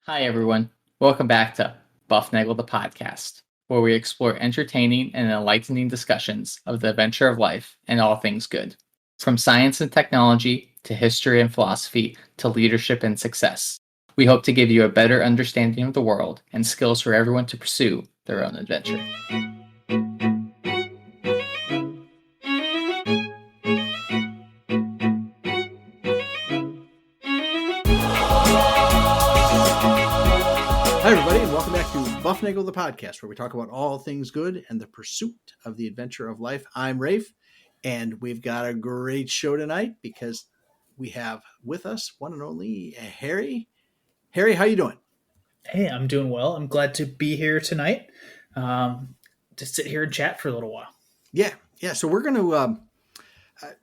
Hi, everyone. Welcome back to Bufnagle the podcast, where we explore entertaining and enlightening discussions of the adventure of life and all things good. From science and technology to history and philosophy to leadership and success. We hope to give you a better understanding of the world and skills for everyone to pursue their own adventure. Hi, everybody, and welcome back to Bufnagle the podcast, where we talk about all things good and the pursuit of the adventure of life. I'm Rafe, and we've got a great show tonight because we have with us one and only Harry. Harry, how you doing? Hey, I'm doing well. I'm glad to be here tonight to sit here and chat for a little while. Yeah. So we're going to,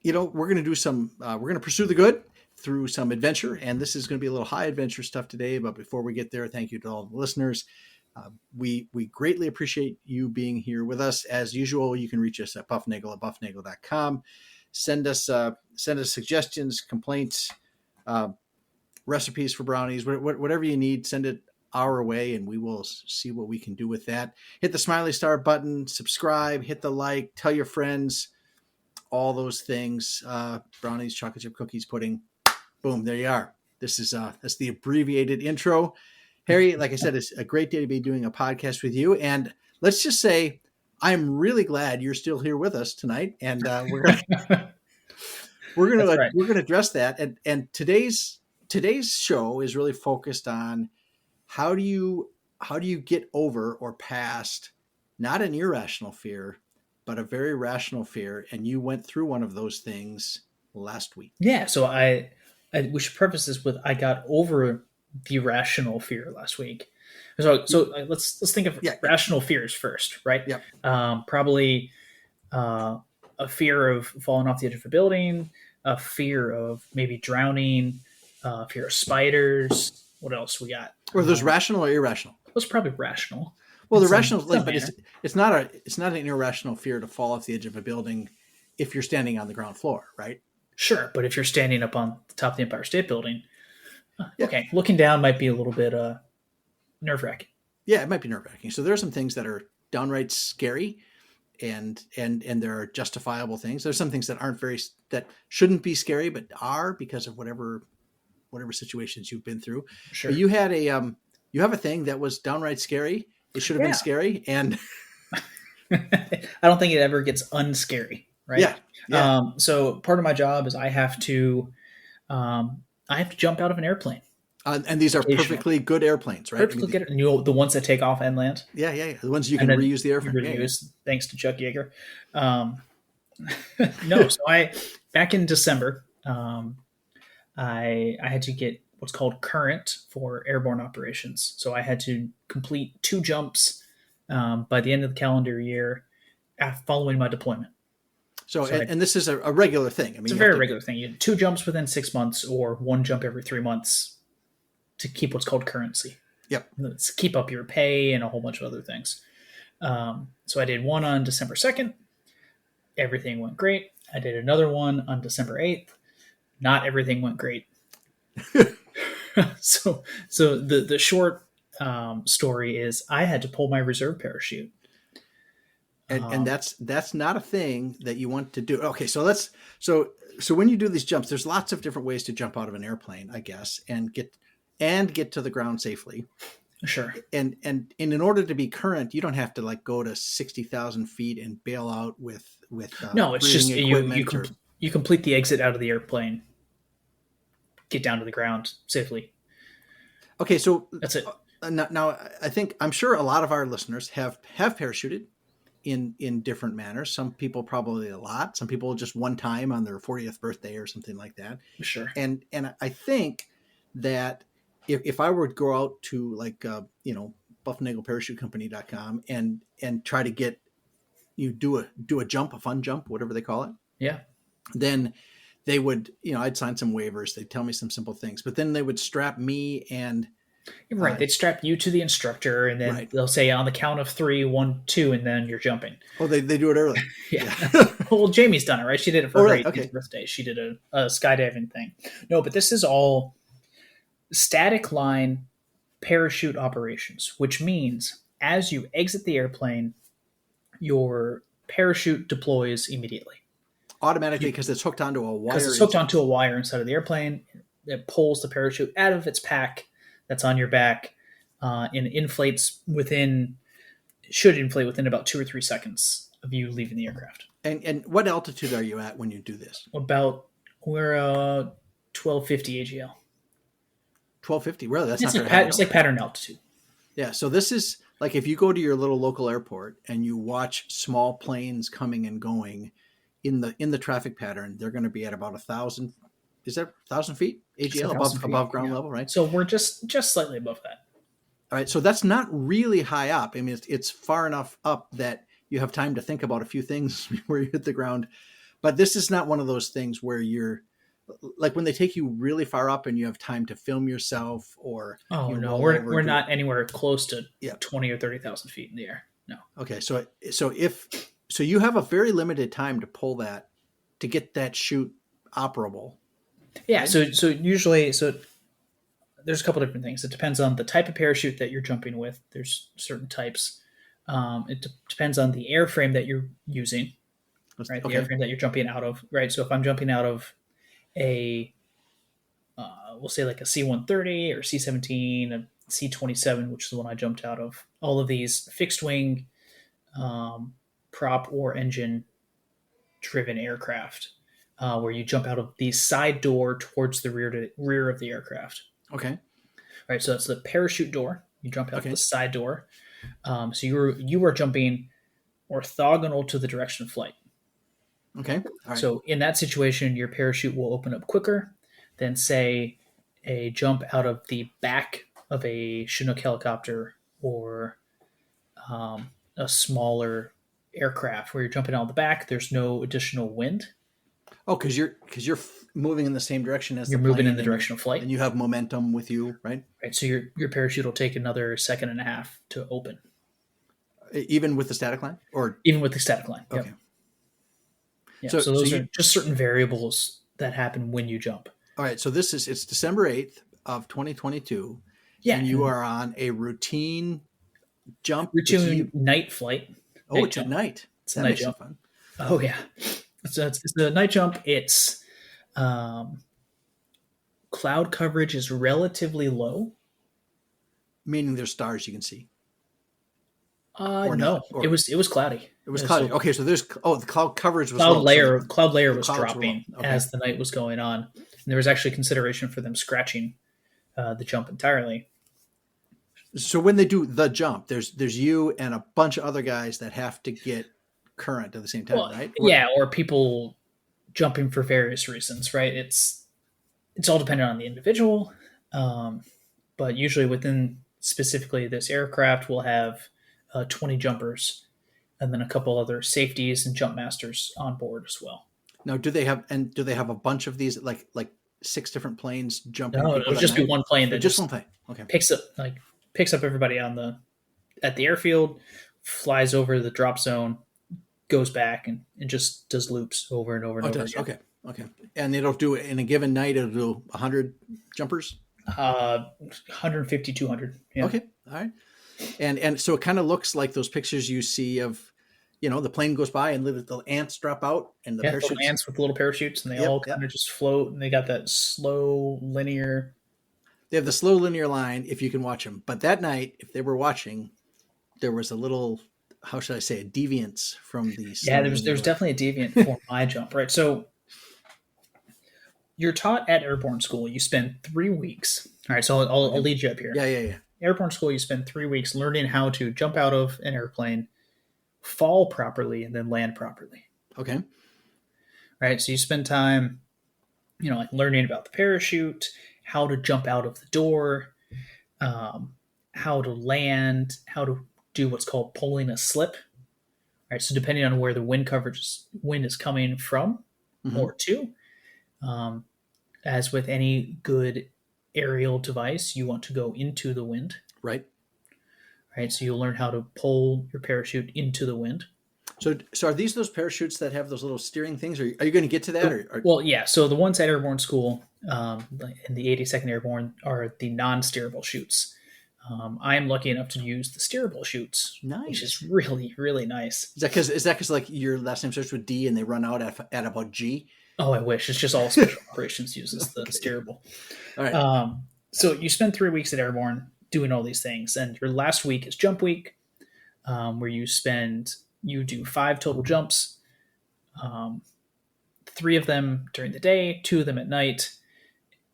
we're going to do some, we're going to pursue the good through some adventure, and this is going to be a little high adventure stuff today. But before we get there, thank you to all the listeners. We greatly appreciate you being here with us. As usual, you can reach us at bufnagle@bufnagle.com. Send us suggestions, complaints, recipes for brownies, whatever you need. Send it our way, and we will see what we can do with that. Hit the smiley star button, subscribe, hit the like, tell your friends, all those things. Brownies, chocolate chip cookies, pudding. Boom, there you are. That's the abbreviated intro. Harry, like I said, it's a great day to be doing a podcast with you. And let's just say I'm really glad you're still here with us tonight. And we're gonna address that. And today's show is really focused on how do you get over or past not an irrational fear, but a very rational fear. And you went through one of those things last week. Yeah, so we should preface this with I got over the rational fear last week. So let's think of rational fears first, right? Yeah. Probably a fear of falling off the edge of a building, a fear of maybe drowning, fear of spiders. What else we got? Were those rational or irrational? Those probably rational. Well, the rational, but it's not an irrational fear to fall off the edge of a building if you're standing on the ground floor, right? Sure, but if you're standing up on the top of the Empire State Building, okay, looking down might be a little bit nerve-wracking. Yeah, it might be nerve-wracking. So there are some things that are downright scary, and there are justifiable things. There's some things that shouldn't be scary, but are because of whatever situations you've been through. Sure. But you had you have a thing that was downright scary. It should have been scary, and I don't think it ever gets unscary, right? Yeah. So part of my job is I have to jump out of an airplane. And these are perfectly good airplanes, right? Perfectly good. The ones that take off and land. Yeah. The ones you can reuse the airframe. Reuse, thanks to Chuck Yeager. No, so back in December, I had to get what's called current for airborne operations. So I had to complete 2 jumps by the end of the calendar year following my deployment. So and this is a regular thing. I mean, it's a very regular thing. You have 2 jumps within 6 months or 1 jump every 3 months to keep what's called currency. Yep. Let's keep up your pay and a whole bunch of other things. So I did one on December 2nd. Everything went great. I did another one on December 8th. Not everything went great. So the short story is I had to pull my reserve parachute. And that's not a thing that you want to do. Okay, so when you do these jumps, there's lots of different ways to jump out of an airplane, I guess, and get to the ground safely. Sure. And in order to be current, you don't have to go to 60,000 feet and bail out with no, it's just you complete the exit out of the airplane, get down to the ground safely. Okay, so that's it. Now I'm sure a lot of our listeners have parachuted in different manners. Some people probably a lot. Some people just one time on their 40th birthday or something like that. Sure. And I think that if I were to go out to bufnagleparachutecompany.com and try to get do a jump, a fun jump, whatever they call it. Yeah. Then they would, I'd sign some waivers. They'd tell me some simple things, but then they would strap me and right. They'd strap you to the instructor, and then they'll say on the count of 3, 1, 2, and then you're jumping. Oh, they do it early. Yeah. Well, Jamie's done it, right? She did it for her 18th birthday. She did a skydiving thing. No, but this is all static line parachute operations, which means as you exit the airplane, your parachute deploys immediately. Automatically, because it's hooked onto a wire. Because it's hooked onto a wire inside of the airplane. It pulls the parachute out of its pack that's on your back and should inflate within about 2 or 3 seconds of you leaving the aircraft. And what altitude are you at when you do this? We're 1250 AGL. 1250. Really? That's It's not like very high. it's like pattern altitude. Yeah. So this is like if you go to your little local airport and you watch small planes coming and going in the traffic pattern, they're going to be at about 1,000. Is that 1,000 feet AGL above ground level, right? So we're just slightly above that. All right. So that's not really high up. I mean, it's far enough up that you have time to think about a few things before you hit the ground. But this is not one of those things where you're like when they take you really far up and you have time to film yourself or. Oh no, we're not anywhere close to 20 or 30,000 feet in the air. No. Okay. So you have a very limited time to pull that, to get that chute operable. Yeah. Right? So usually, there's a couple different things. It depends on the type of parachute that you're jumping with. There's certain types. It depends on the airframe that you're using, right? The airframe that you're jumping out of, right? So if I'm jumping out of a, we'll say like a C-130 or C-17, a C-27, which is the one I jumped out of, all of these fixed wing, prop or engine driven aircraft, where you jump out of the side door towards the rear of the aircraft. Okay. Right. So that's the parachute door. You jump out the side door. So you are jumping orthogonal to the direction of flight. Okay. All right. So in that situation, your parachute will open up quicker than, say, a jump out of the back of a Chinook helicopter or a smaller aircraft where you're jumping out of the back. There's no additional wind. Oh, because you're moving in the same direction as you're moving in the direction of flight, and you have momentum with you, right? Right. So your parachute will take another 1.5 seconds to open, even with the static line, or even with the static line. Okay. Yep. Yeah. So those are just certain variables that happen when you jump. All right. So it's December 8th of 2022. Yeah. And you are on a routine jump. Routine night flight. Oh, it's at night. It's a night jump. Fun. Oh yeah. It's a night jump. It's cloud coverage is relatively low. Meaning there's stars you can see. No, it was cloudy. It was cloudy. Okay, so the cloud coverage was cloud layer was dropping as the night was going on, and there was actually consideration for them scratching the jump entirely. So when they do the jump, there's you and a bunch of other guys that have to get current at the same time, right? Or people jumping for various reasons, right? It's all dependent on the individual, but usually within specifically this aircraft, we'll have 20 jumpers and then a couple other safeties and jump masters on board as well. Now, do they have a bunch of these like 6 different planes jumping? No, it'll just be one plane that just one plane. Okay, picks up everybody at the airfield, flies over the drop zone, goes back and just does loops over and over and over again. Okay. And it'll do it in a given night. It'll do 100 jumpers. 150, 200. Yeah. Okay. All right. And so it kind of looks like those pictures you see of, the plane goes by and the ants drop out and the parachutes. Little ants with little parachutes, and they all kind of just float, and they got that slow linear. They have the slow linear line if you can watch them. But that night, if they were watching, there was a little, how should I say, a deviance from the. Yeah, there was definitely a deviant for my jump, right? So you're taught at airborne school. You spend 3 weeks. All right, so I'll lead you up here. Yeah. Airborne school, you spend 3 weeks learning how to jump out of an airplane, fall properly, and then land properly. Okay. Right, so you spend time, like learning about the parachute, how to jump out of the door, how to land, how to do what's called pulling a slip. All right, so depending on where the wind is coming from or to, as with any good aerial device, you want to go into the wind. Right. Right, so you'll learn how to pull your parachute into the wind. So are these those parachutes that have those little steering things? Are you going to get to that? Well, yeah. So the ones at airborne school in the 82nd Airborne are the non-steerable chutes. I am lucky enough to use the steerable chutes, which is Nice. really, really nice. Is that because like your last name starts with D and they run out at about G? Oh, I wish. It's just all special operations uses the Okay. steerable. All right. So you spend 3 weeks at Airborne doing all these things, and your last week is jump week, where you do 5 total jumps, 3 of them during the day, 2 of them at night.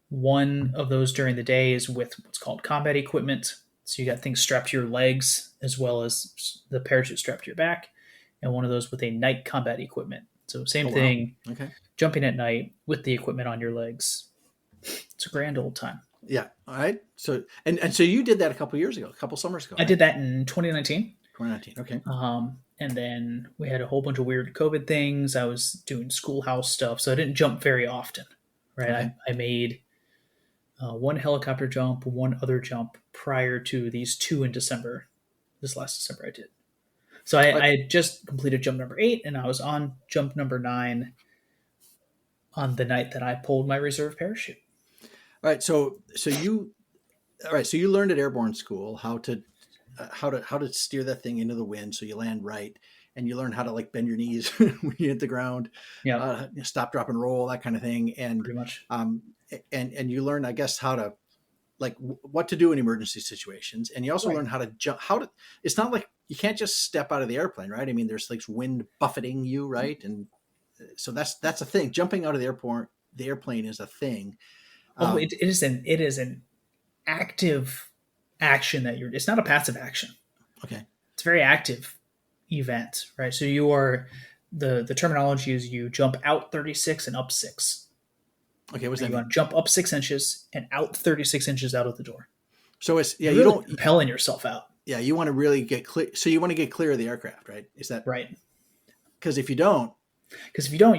One of those during the day is with what's called combat equipment. So you got things strapped to your legs as well as the parachute strapped to your back, and one of those with a night combat equipment. So same thing, Okay. jumping at night with the equipment on your legs. It's a grand old time. Yeah. All right. So so you did that a couple years ago, a couple summers ago. I did that in 2019. 2019. Okay. And then we had a whole bunch of weird COVID things. I was doing schoolhouse stuff, so I didn't jump very often. Right. Okay. I made one helicopter jump, one other jump prior to these 2 in December. This last December I did. So I had just completed jump number 8, and I was on jump number 9 on the night that I pulled my reserve parachute. All right. So you learned at airborne school how to steer that thing into the wind so you land right, and you learn how to like bend your knees when you hit the ground. Yeah, stop, drop, and roll, that kind of thing. And pretty much. And you learn, I guess, how to like what to do in emergency situations, and you also learn how to jump. It's not like you can't just step out of the airplane, right? I mean, there's like wind buffeting you, right? And so that's a thing. Jumping out of the airplane is a thing. It is an active action that it's not a passive action. Okay. It's a very active event, right? So you are, the terminology is you jump out 36 and up 6. Okay. What's that You mean? want to jump up 6 inches and out 36 inches out of the door. So it's, yeah, You're you really don't, propelling yourself out. yeah, you want to really get clear. So you want to get clear of the aircraft, right? Is that Right. because if you don't,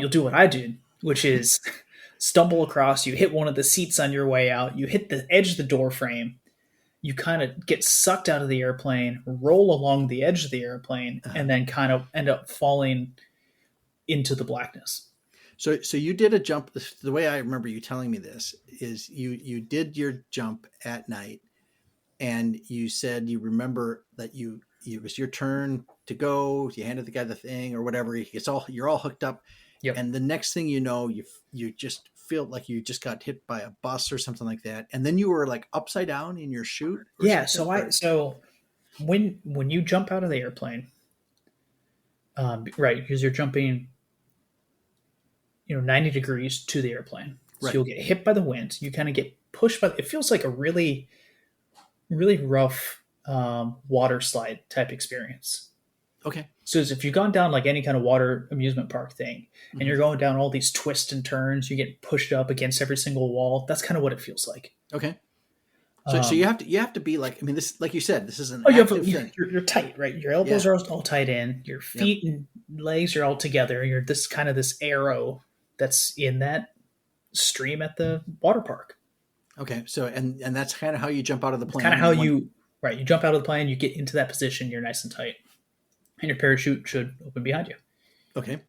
you'll do what I did, which is stumble across, you hit one of the seats on your way out, you hit the edge of the door frame, you kind of get sucked out of the airplane, roll along the edge of the airplane, and then kind of end up falling into the blackness. So you did a jump. The way I remember you telling me this is you did your jump at night, and you said you remember that it was your turn to go. You handed the guy the thing or whatever. You're all hooked up, Yep. and the next thing you know, you just feel like you just got hit by a bus or something like that, and then you were like upside down in your chute. Yeah. So when you jump out of the airplane, right, because you're jumping 90 degrees to the airplane. So Right. you'll get hit by the wind. You kind of get pushed by, it feels like a really, really rough water slide type experience. Okay. So as if you've gone down like any kind of water amusement park thing, and you're going down all these twists and turns, you get pushed up against every single wall. That's kind of what it feels like. Okay. So you have to be like, I mean, this, like you said, this is an active thing. You're tight, right? Your elbows are all tight in. Your feet and legs are all together. You're this arrow that's in that stream at the water park. Okay. So, and that's kind of how you jump out of the plane. Kind of how you jump out of the plane, you get into that position, you're nice and tight, and your parachute should open behind you. Okay.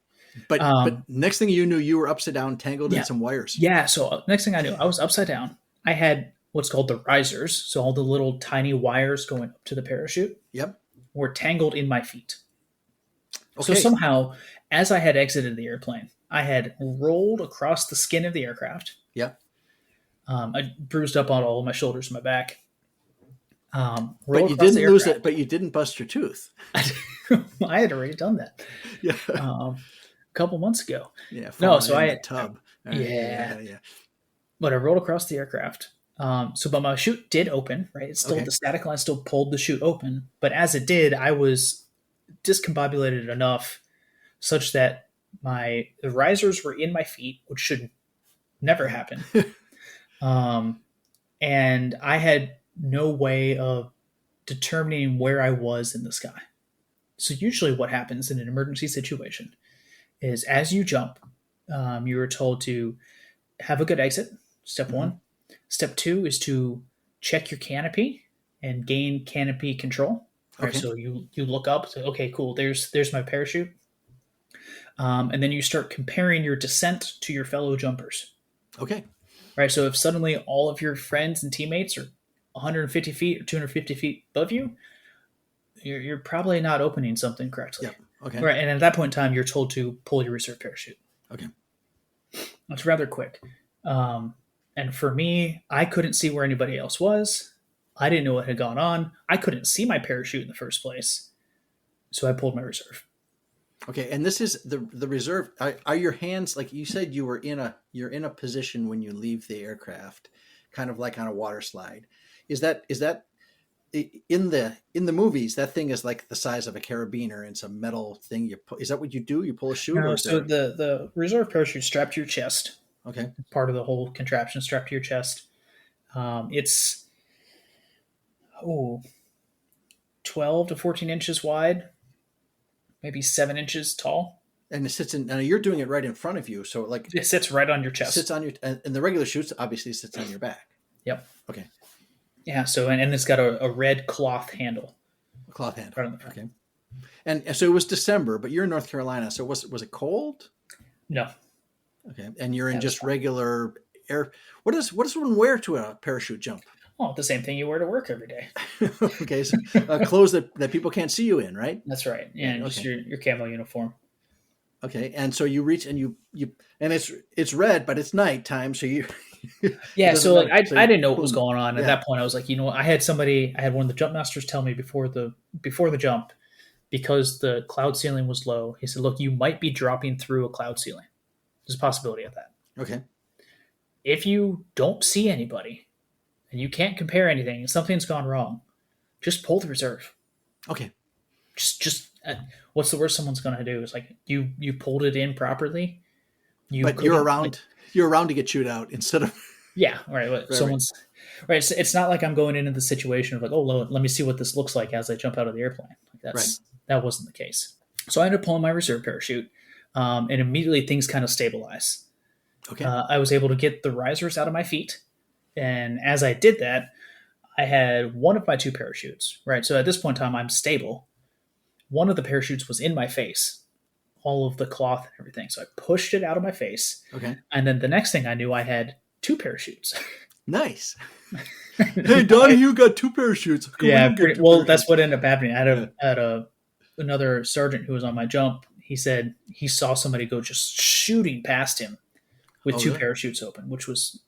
But next thing you knew, you were upside down, tangled in some wires. Yeah. So next thing I knew, I was upside down. I had what's called the risers. So all the little tiny wires going up to the parachute were tangled in my feet. Okay. So somehow, as I had exited the airplane, I had rolled across the skin of the aircraft. Yeah. I bruised up on all of my shoulders and my back. But you didn't lose it. But you didn't bust your tooth. I had already done that. Yeah. A couple months ago. Yeah. No, so I tub. Yeah. But I rolled across the aircraft. But my chute did open. Right. It's still the static line still pulled the chute open. But as it did, I was discombobulated enough such that the risers were in my feet, which should never happen. And I had no way of determining where I was in the sky. So usually what happens in an emergency situation is as you jump, you are told to have a good exit, step one. Step 2 is to check your canopy and gain canopy control. Right, so you look up, say, okay, cool, there's my parachute. And then you start comparing your descent to your fellow jumpers. Okay. Right. So if suddenly all of your friends and teammates are 150 feet or 250 feet above you, you're probably not opening something correctly. Yep. Okay. Right. And at that point in time, you're told to pull your reserve parachute. Okay. It's rather quick. And for me, I couldn't see where anybody else was. I didn't know what had gone on. I couldn't see my parachute in the first place. So I pulled my reserve. Okay. And this is the reserve. Are your hands, like you said, you're in a position when you leave the aircraft, kind of like on a water slide. Is that in the movies, that thing is like the size of a carabiner and some metal thing. Is that what you do? You pull a chute? No, or so the reserve parachute strapped to your chest. Okay. Part of the whole contraption strapped to your chest. It's 12 to 14 inches wide, maybe 7 inches tall. And it sits in. Now you're doing it right in front of you, so like it sits right on your chest. Sits on your, and the regular chutes obviously sits on your back. Yep. Okay. Yeah. So and it's got a red cloth handle. A cloth handle. Right on the front. Okay. And so it was December, but you're in North Carolina. So was it cold? No. Okay. And you're in just regular air. What does one wear to a parachute jump? Oh, the same thing you wear to work every day. Okay. So clothes that people can't see you in, right? That's right. Yeah. And just your camo uniform. Okay. And so you reach and you and it's red, but it's nighttime. So you. Yeah. So like I didn't know what was going on at that point. I was like, I had one of the jump masters tell me before the jump, because the cloud ceiling was low. He said, look, you might be dropping through a cloud ceiling. There's a possibility of that. Okay. If you don't see anybody and you can't compare anything and something's gone wrong, just pull the reserve. Okay. Just what's the worst someone's going to do? Is like you pulled it in properly. But you're around to get chewed out instead of. Yeah. Right. Someone's right. It's not like I'm going into the situation of like, oh, let me see what this looks like as I jump out of the airplane. Like that wasn't the case. So I ended up pulling my reserve parachute. And immediately things kind of stabilize. Okay. I was able to get the risers out of my feet. And as I did that, I had one of my two parachutes, right? So at this point in time, I'm stable. One of the parachutes was in my face, all of the cloth and everything. So I pushed it out of my face. Okay. And then the next thing I knew, I had two parachutes. Nice. Hey, Donahue got two parachutes. That's what ended up happening. I had another sergeant who was on my jump. He said he saw somebody go just shooting past him with two parachutes open, which was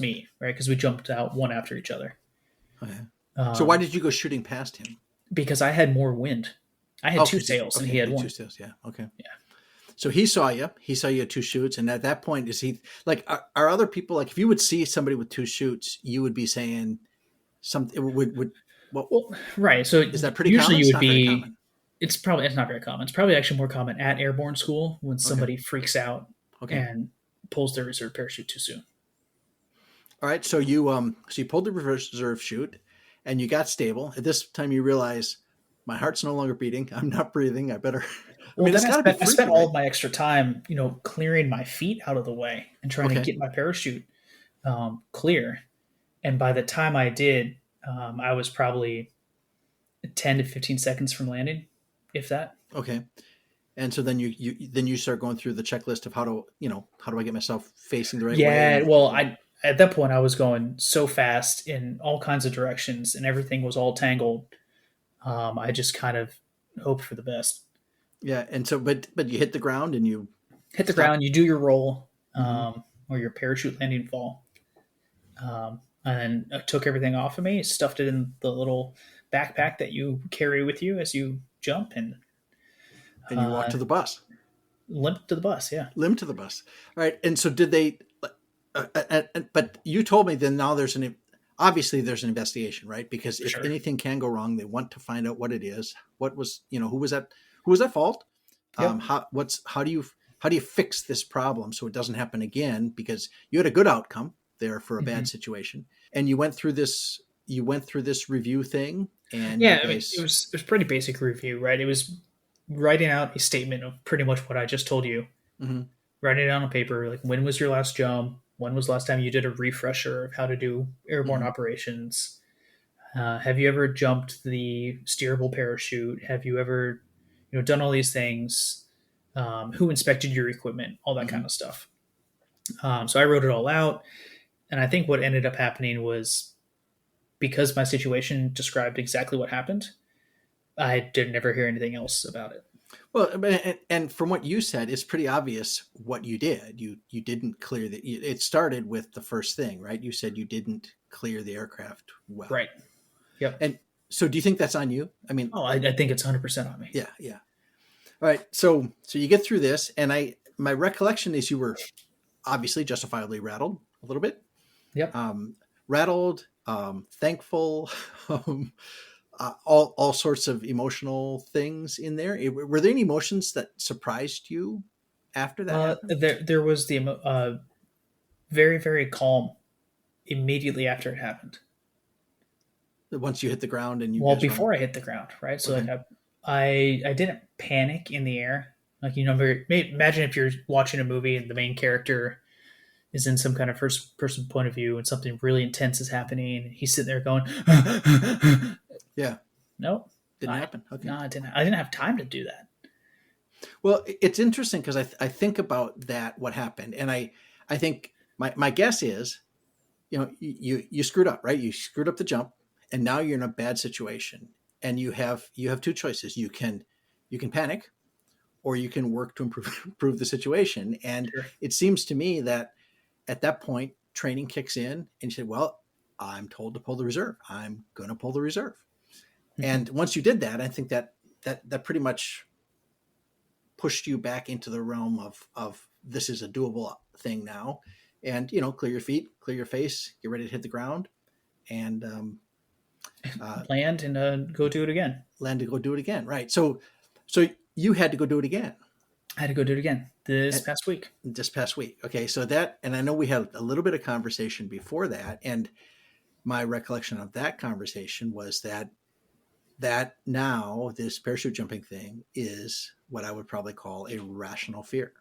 me, right? Because we jumped out one after each other. Okay. So why did you go shooting past him? Because I had more wind. I had two sails and he had one. Two sails, yeah. Okay. Yeah. So he saw you. He saw you at two shoots, and at that point, is he like? Are other people like? If you would see somebody with two shoots, you would be saying something. Well, right. So is that pretty usually common? You would be. It's not very common. It's probably actually more common at airborne school when somebody freaks out and pulls their reserve parachute too soon. All right. So you pulled the reserve chute, and you got stable. At this time, you realize my heart's no longer beating. I'm not breathing. I better. I spent all of my extra time, clearing my feet out of the way and trying to get my parachute clear. And by the time I did, I was probably 10 to 15 seconds from landing, if that. Okay. And so then you start going through the checklist of how do I get myself facing the right way? Yeah. Well, at that point I was going so fast in all kinds of directions and everything was all tangled. I just kind of hoped for the best. Yeah. And so, but you hit the ground and you hit the ground, you do your roll, or your parachute landing fall. And then I took everything off of me, stuffed it in the little backpack that you carry with you as you jump, and you walk to the bus. Limp to the bus, yeah. Limp to the bus. All right. And so did they? But you told me then now obviously there's an investigation, right? Because if anything can go wrong, they want to find out what it is. What was who was at fault? Yep. How do you fix this problem so it doesn't happen again? Because you had a good outcome there for a bad situation, and you went through this review thing, and it was pretty basic review, right? It was writing out a statement of pretty much what I just told you, writing it on a paper, like when was your last jump, when was the last time you did a refresher of how to do airborne operations, have you ever jumped the steerable parachute, have you ever done all these things, who inspected your equipment, all that kind of stuff. So I wrote it all out. And I think what ended up happening was because my situation described exactly what happened, I did never hear anything else about it. Well, and from what you said, it's pretty obvious what you did. You didn't clear the. It started with the first thing, right? You said you didn't clear the aircraft well. Right. Yep. And so, do you think that's on you? I mean, Oh, I think it's 100% on me. yeah, yeah. All right. So you get through this, and my recollection is you were obviously justifiably rattled a little bit. Yep. Rattled, thankful, all sorts of emotional things in there. Were there any emotions that surprised you after that happened? There was the very, very calm immediately after it happened. Once you hit the ground and you Well, guys before were... I hit the ground, right? So Okay. like I didn't panic in the air. Like, you know, imagine if you're watching a movie and the main character is in some kind of first person point of view and something really intense is happening and he's sitting there going Yeah, nope. didn't happen. Okay. No, I didn't have time to do that. Well, it's interesting because I think about that, what happened, and I think my guess is, you know, you screwed up, right? You screwed up the jump, and now you're in a bad situation, and you have two choices. You can panic, or you can work to improve the situation. And Sure. it seems to me that at that point, training kicks in, and you say, "Well, I'm told to pull the reserve. I'm going to pull the reserve." And once you did that, I think that pretty much pushed you back into the realm of this is a doable thing now, and you know, clear your feet, clear your face, get ready to hit the ground, and Land and go do it again. land to go do it again. Right. So you had to go do it again. I had to go do it again this past week. This past week. Okay. So that, and I know we had a little bit of conversation before that, and my recollection of that conversation was that now this parachute jumping thing is what I would probably call a rational fear.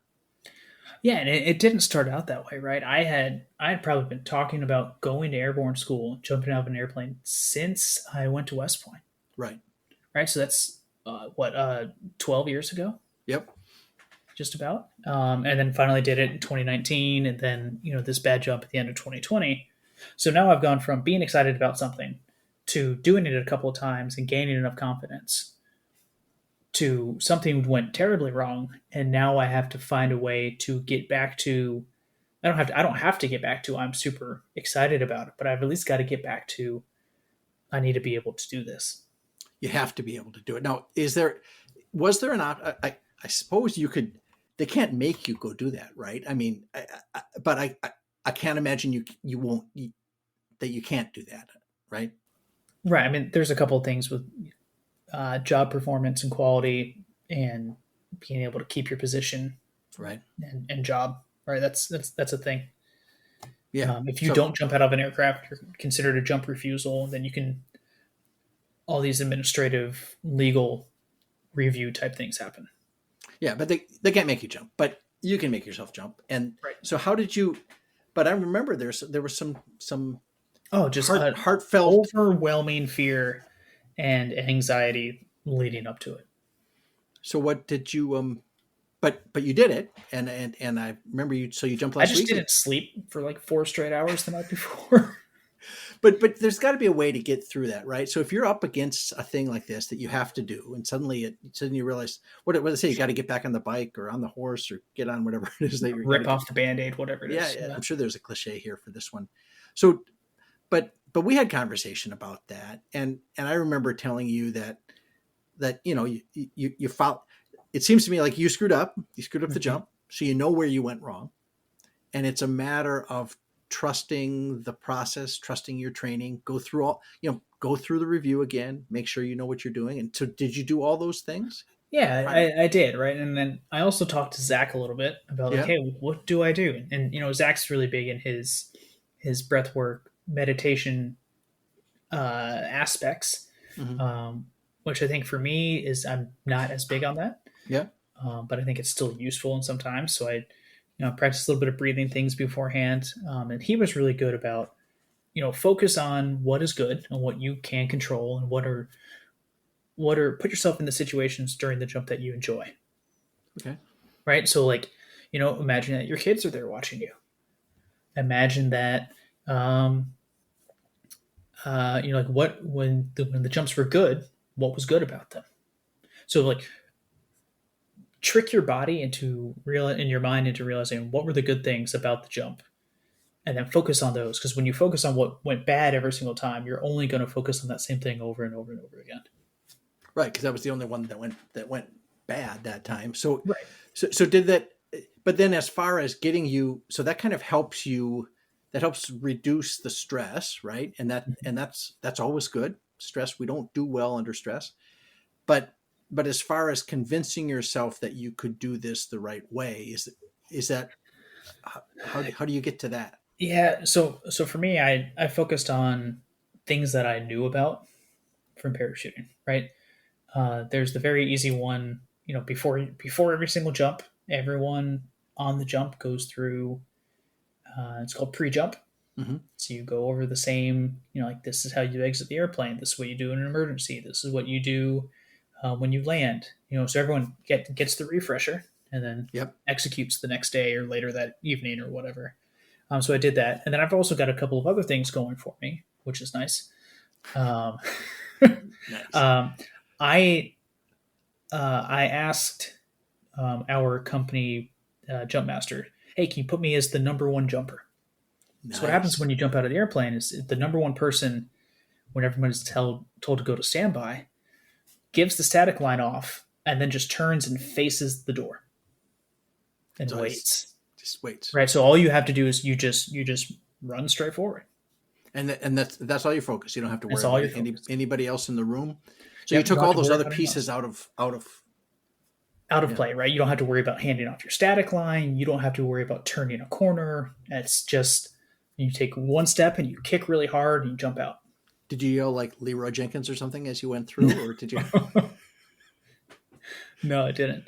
Yeah, and it didn't start out that way, right? I had probably been talking about going to airborne school, jumping out of an airplane since I went to West Point. Right. Right. So that's 12 years ago. Yep. Just about. And then finally did it in 2019, and then, you know, this bad jump at the end of 2020. So now I've gone from being excited about something to doing it a couple of times and gaining enough confidence to something went terribly wrong, and now I have to find a way to get back to. I don't have to get back to. I'm super excited about it, but I've at least got to get back to. I need to be able to do this. You have to be able to do it. Now, was there an I suppose you could. They can't make you go do that, right? I mean, but I can't imagine you won't that you can't do that, right? Right. I mean, there's a couple of things with job performance and quality and being able to keep your position, Right. and job. Right. That's a thing. Yeah. If you don't jump out of an aircraft, you're considered a jump refusal. Then you can all these administrative, legal review type things happen. Yeah, but they can't make you jump, but you can make yourself jump. And right. So how did you? But I remember there was some just heartfelt, overwhelming fear and anxiety leading up to it. So what did you? But you did it, and I remember you. So you jumped last week. I just didn't sleep for like 4 straight hours the night before. But there's got to be a way to get through that, right? So if you're up against a thing like this that you have to do, and suddenly you realize what they say, you got to get back on the bike or on the horse or get on whatever it is that you're rip off the Band-Aid, whatever it is. Yeah, I'm sure there's a cliche here for this one. So, but we had conversation about that, and I remember telling you that you know you found. It seems to me like you screwed up the jump, so you know where you went wrong, and it's a matter of trusting the process, trusting your training, go through the review again, make sure you know what you're doing. And so did you do all those things? Yeah, I did. Right. And then I also talked to Zach a little bit about like, hey, what do I do? And, you know, Zach's really big in his breath work, meditation aspects, which I think for me is I'm not as big on that. Yeah. But I think it's still useful sometimes. So I practice a little bit of breathing things beforehand. And he was really good about, focus on what is good and what you can control and what are put yourself in the situations during the jump that you enjoy. Okay. Right. So like, imagine that your kids are there watching you. Imagine that, like when the jumps were good, what was good about them? So like trick your body in your mind into realizing what were the good things about the jump, and then focus on those. Because when you focus on what went bad every single time, you're only going to focus on that same thing over and over and over again. Right, because that was the only one that went bad that time. So, Right. so did that. But then, as far as getting you, so that kind of helps you. That helps reduce the stress, right? And that's always good. Stress. We don't do well under stress. But as far as convincing yourself that you could do this the right way, is that how do you get to that? Yeah. So for me, I focused on things that I knew about from parachuting. Right. There's the very easy one. Before every single jump, everyone on the jump goes through. It's called pre-jump. Mm-hmm. So you go over the same. Like this is how you exit the airplane. This is what you do in an emergency. This is what you do when you land. So everyone gets the refresher and then Yep. executes the next day or later that evening or whatever. So I did that, and then I've also got a couple of other things going for me, which is nice. Um, Nice. I asked our company jump master, "Hey, can you put me as the number one jumper?" Nice. So what happens when you jump out of the airplane is the number one person, when everyone's told to go to standby, gives the static line off and then just turns and faces the door and So waits. Just waits. Right. So all you have to do is you just run straight forward. And that's all your focus. You don't have to That's worry all about your focus. anybody else in the room. So Yep, you took don't have all to those worry other about anyone pieces else. out of Out of play, right? You don't have to worry about handing off your static line. You don't have to worry about turning a corner. It's just you take one step and you kick really hard and you jump out. Did you yell like Leroy Jenkins or something as you went through, or did you? No, it didn't.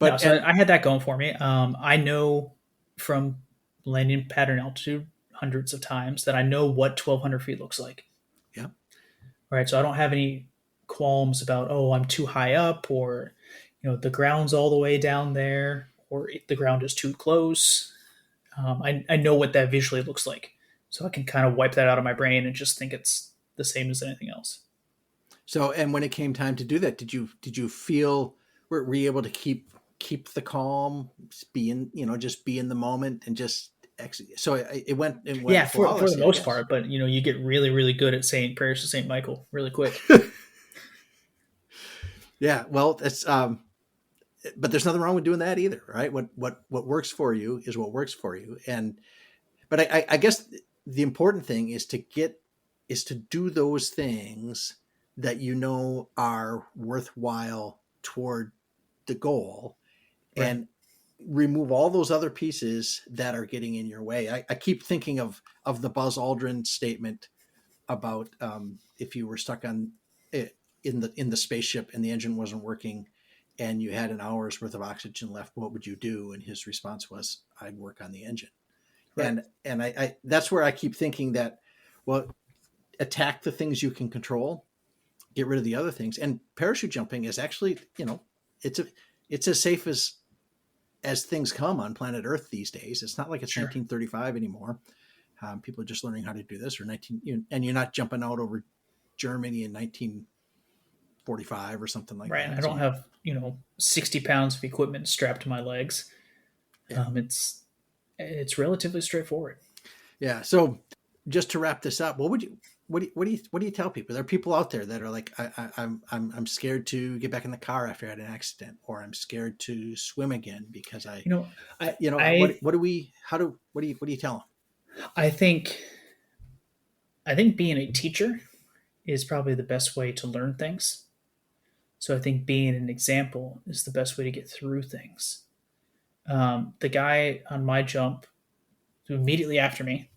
No, But so I had that going for me. I know from landing pattern altitude hundreds of times that I know what 1,200 feet looks like. yeah, Right. So I don't have any qualms about, oh, I'm too high up, or the ground's all the way down there, or the ground is too close. I know what that visually looks like, so I can kind of wipe that out of my brain and just think it's the same as anything else. So, and when it came time to do that, did you feel were you able to keep the calm, just be in the moment and just execute? So it went Yeah, for flawlessly, the most part, but you get really really good at saying prayers to Saint Michael really quick. Yeah, well, it's but there's nothing wrong with doing that either, right? What works for you is what works for you, but I guess the important thing is to do those things that are worthwhile toward the goal, Right. and remove all those other pieces that are getting in your way. I keep thinking of the Buzz Aldrin statement about if you were stuck on it in the spaceship and the engine wasn't working and you had an hour's worth of oxygen left, what would you do? And his response was, I'd work on the engine. Right. And I that's where I keep thinking that, well, attack the things you can control, get rid of the other things. And parachute jumping is actually, it's as safe as things come on planet Earth these days. It's not like it's Sure. 1935 anymore. People are just learning how to do this, and you're not jumping out over Germany in 1945 or something like Right. that. I don't have 60 pounds of equipment strapped to my legs. Yeah. It's relatively straightforward. Yeah. So just to wrap this up, what do you tell people? There are people out there that are like, I'm scared to get back in the car after I had an accident, or I'm scared to swim again because what do you tell them? I think being a teacher is probably the best way to learn things. So I think being an example is the best way to get through things. The guy on my jump immediately after me,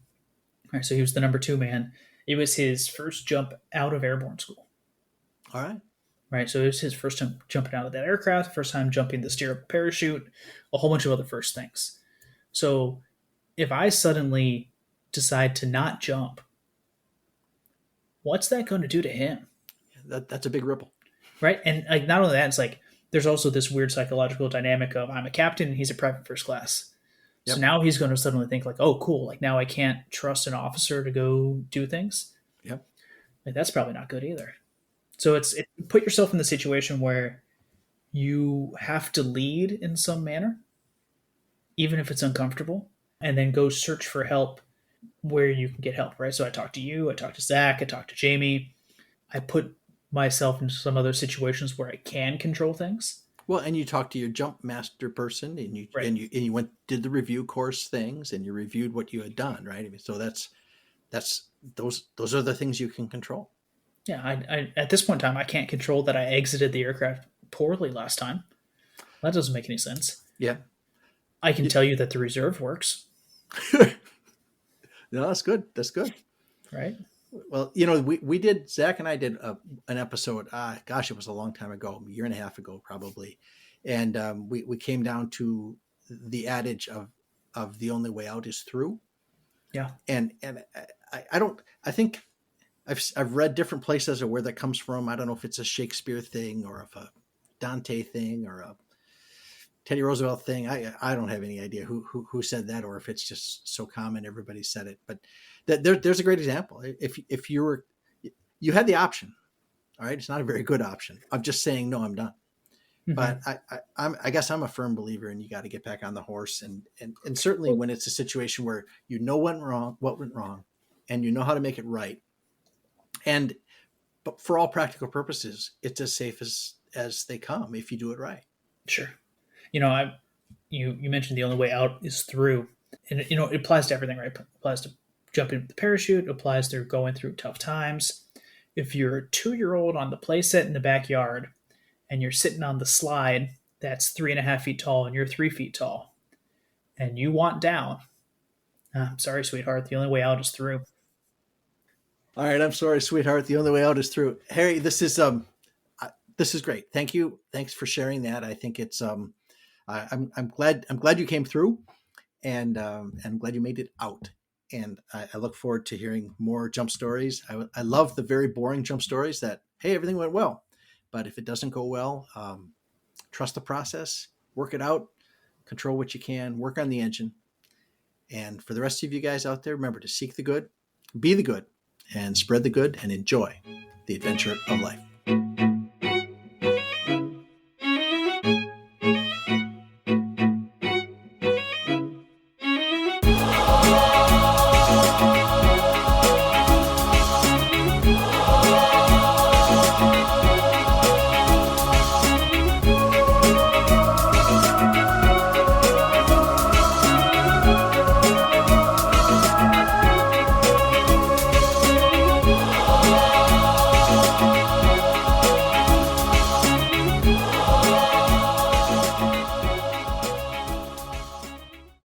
right, so he was the number 2 man. It was his first jump out of airborne school. All right. Right. So it was his first time jumping out of that aircraft, first time jumping the steerable parachute, a whole bunch of other first things. So if I suddenly decide to not jump, what's that going to do to him? That's a big ripple. Right. And like, not only that, it's like, there's also this weird psychological dynamic of I'm a captain and he's a private first class. Yep. So now he's going to suddenly think like, oh, cool. Like now I can't trust an officer to go do things. Yep. Like, that's probably not good either. So put yourself in the situation where you have to lead in some manner, even if it's uncomfortable, and then go search for help where you can get help, right? So I talked to you, I talked to Zach, I talked to Jamie. I put myself into some other situations where I can control things. Well, and you talked to your jump master person, and you Right. and you went did the review course things, and you reviewed what you had done, right? I mean, so that's those are the things you can control. Yeah, I at this point in time, I can't control that I exited the aircraft poorly last time. That doesn't make any sense. Yeah. I can tell you that the reserve works, No, that's good. That's good. right? Well, we did, Zach and I did an episode, gosh, it was a long time ago, a year and a half ago, probably. And we came down to the adage of the only way out is through. Yeah. And I think I've read different places of where that comes from. I don't know if it's a Shakespeare thing or if a Dante thing or a Teddy Roosevelt thing. I don't have any idea who said that, or if it's just so common everybody said it. But there's a great example. If you had the option, all right, it's not a very good option of just saying no, I'm done. Mm-hmm. But I guess I'm a firm believer in you got to get back on the horse, and certainly when it's a situation where you know what went wrong, and you know how to make it right, but for all practical purposes, it's as safe as they come if you do it right. Sure. You mentioned the only way out is through, and it applies to everything, right? It applies to jumping with the parachute. It applies to going through tough times. If you're a 2-year-old on the play set in the backyard, and you're sitting on the slide that's 3.5 feet tall, and you're 3 feet tall, and you want down, I'm sorry, sweetheart. The only way out is through. All right, I'm sorry, sweetheart. The only way out is through. Harry, this is great. Thank you. Thanks for sharing that. I think it's I'm glad you came through, and I'm glad you made it out. And I look forward to hearing more jump stories. I love the very boring jump stories that, hey, everything went well. But if it doesn't go well, trust the process, work it out, control what you can, work on the engine. And for the rest of you guys out there, remember to seek the good, be the good, and spread the good, and enjoy the adventure of life.